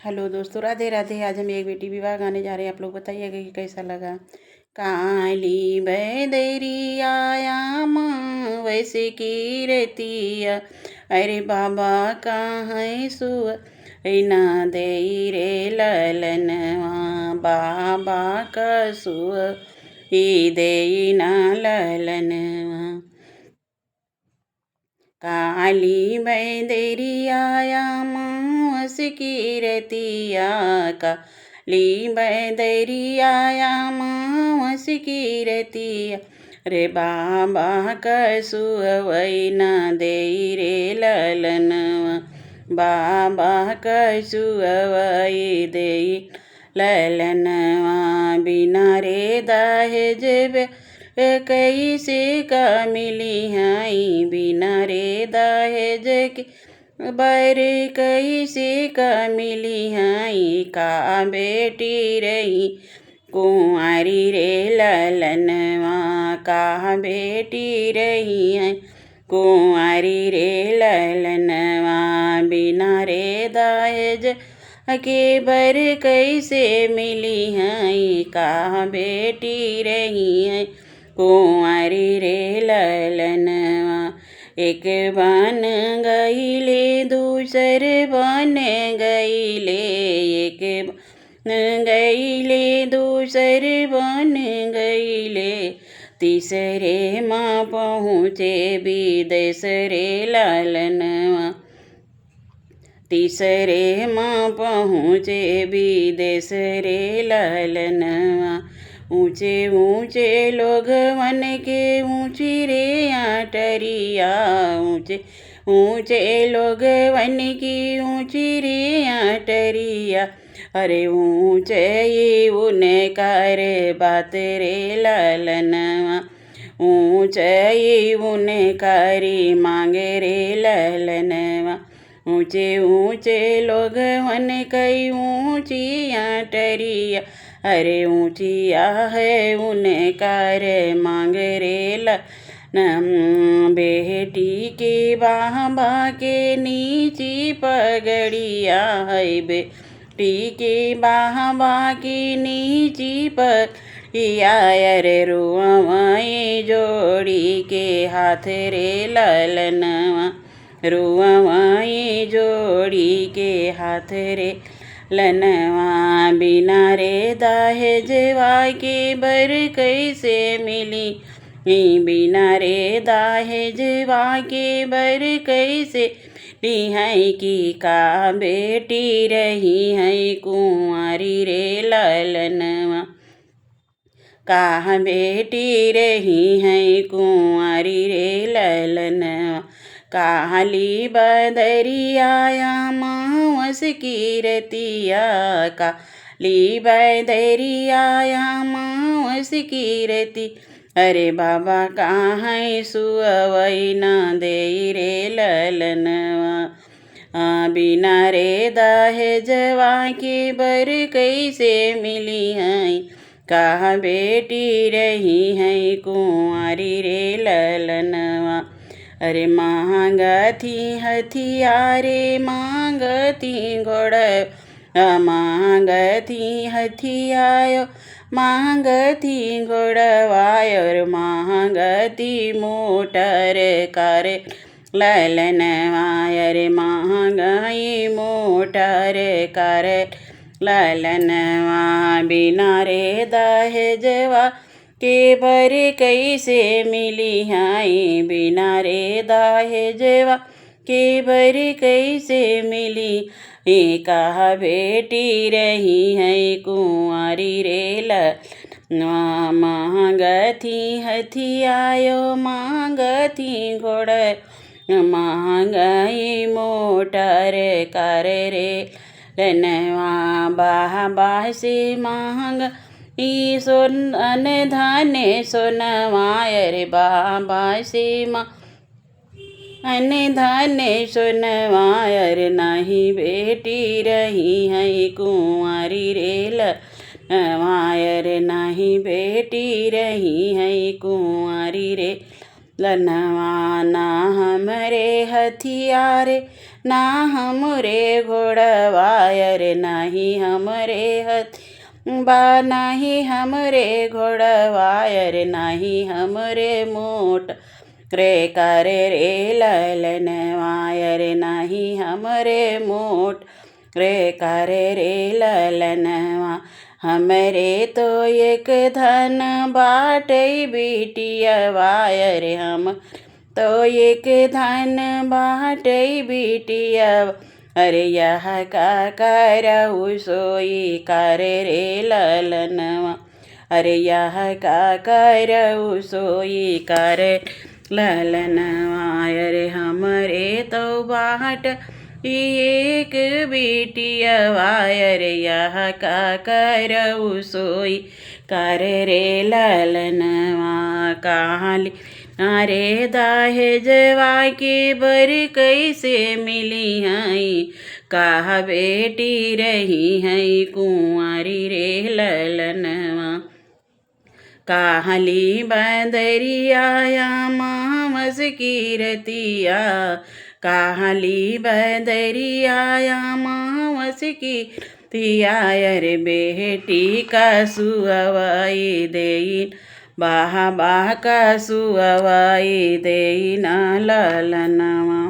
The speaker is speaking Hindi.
हेलो दोस्तों, राधे राधे। आज हम एक बेटी विवाह गाने जा रहे हैं। आप लोग बताइएगा कि कैसा लगा। काली बैदरी आया माँ वैसे की रहतिया, अरे बाबा कहाँ सुअ ना दे रे ललनवा, बाबा का सुअ ही दे ना ललनवा। काली बैदरी आया माँ की रतिया, काली बैदरी आया माँ की रतिया, रे बाबा कसुअवै ना दे रे ललनवा, बाबा कसुअवै दे ललनवा। बिना रे दहेज कैसे का मिली हैं, बिना रे दहेज के बर कैसे का मिली हैं, का बेटी रही कुंवारी रे ललनवा, का बेटी रही है कुंवारी रे ललनवा। बिना रे दहेज के बर कैसे मिली हैं, का बेटी रही है कुंवारी रे ललनवा। एक बन गईले दूसर बन गईले, एक बन गईले दूसर बन गईले, तीसरे माँ पहुँचे विदेश रे ललनवा, तीसरे माँ पहुँचे विदेश रे ललनवा। ऊँचे ऊँचे लोग वन के ऊँची रे आटरिया, ऊँचे ऊँचे लोग वन की ऊँची रे आटरिया, अरे ऊँचे उन कर बात रे ललनवा, ऊँचे उन करी मांगे रे ललनवा। ऊँचे ऊँचे लोग वन कई ऊँची आटरिया, अरे ऊँचिया है उन कर मांग रे ललनवा। बेटी के बाबा के नीची पगड़िया है, बेटी के बाबा की नीची पगड़िया, अरे रुआवाई जोड़ी के हाथ रे ललनवा, रुआवाई जोड़ी के हाथ रे ललनवा। बिना रे दहेजवा के बर कैसे मिली, बिना रे दहेजवा के बर कैसे मिली है, कि का बेटी रही है कुंवारी रे ललनवा, का बेटी रही है कुंवारी रे ललनवा। काली बदरी आया मावस की रतिया, काली बदरी आया मावस की रती, अरे बाबा कहाँ सुअवै ना दे रे ललनवा। बिना रे दहेजवा के बर कैसे मिली हैं, का बेटी रही है कुंवारी रे ललनवा। अरे मांगती हथियारे मांगती घोड़ा, मांगती हथियायो मांगती घोड़वायर, मांगती मोटर कर ललनवा, अरे मांगई मोटर कर ललनवा। बिना रे दहेजवा के बर कैसे मिली हैं, बिना रे दहेजवा के बर कैसे मिली, का बेटी रही है कुंवारी रे ललनवा। मांगती हथियायो मांगती घोड़, मांगई मोटर कर रे ललनवा। बाबा से मांग ई सोन धन सोनवा, अरे बाबा से माँ अन धन सोनवा, अरे नहीं बेटी रही है कुंवारी रे ललनवा, अरे नहीं बेटी रही है कुंवारी रे ललनवा। ना हमरे हथियारे ना हमरे घोड़वा अरे नाही हमरे बा नाही हमरे घोड़वा अरे नाही हमरे मोट रे करे रे ललनवा अरे नाही हमरे मोट रे करे रे ललनवा। हमरे तो एक धन बाटै बिटियवा अरे हम तो एक धन बाटै बिटियवा। अरे यह का करऊ सोई करे रे ललनवा। अरे यह का करऊ सोई करे ललनवा। अरे हमरे तो बाट एक बिटियवा अरे यह का करऊ सोई करे रे ललनवा। कहाली नारे दहेजवा के बर कैसे मिली हई कहा बेटी रही हई कुंवारी रे ललनवा। काहली बंदरिया मामस की रतिया काहली बंदरिया मामस की तिया अरे बेटी का सुअवाई देइन बाहा बाह का सुअवाई देइन ललनवा।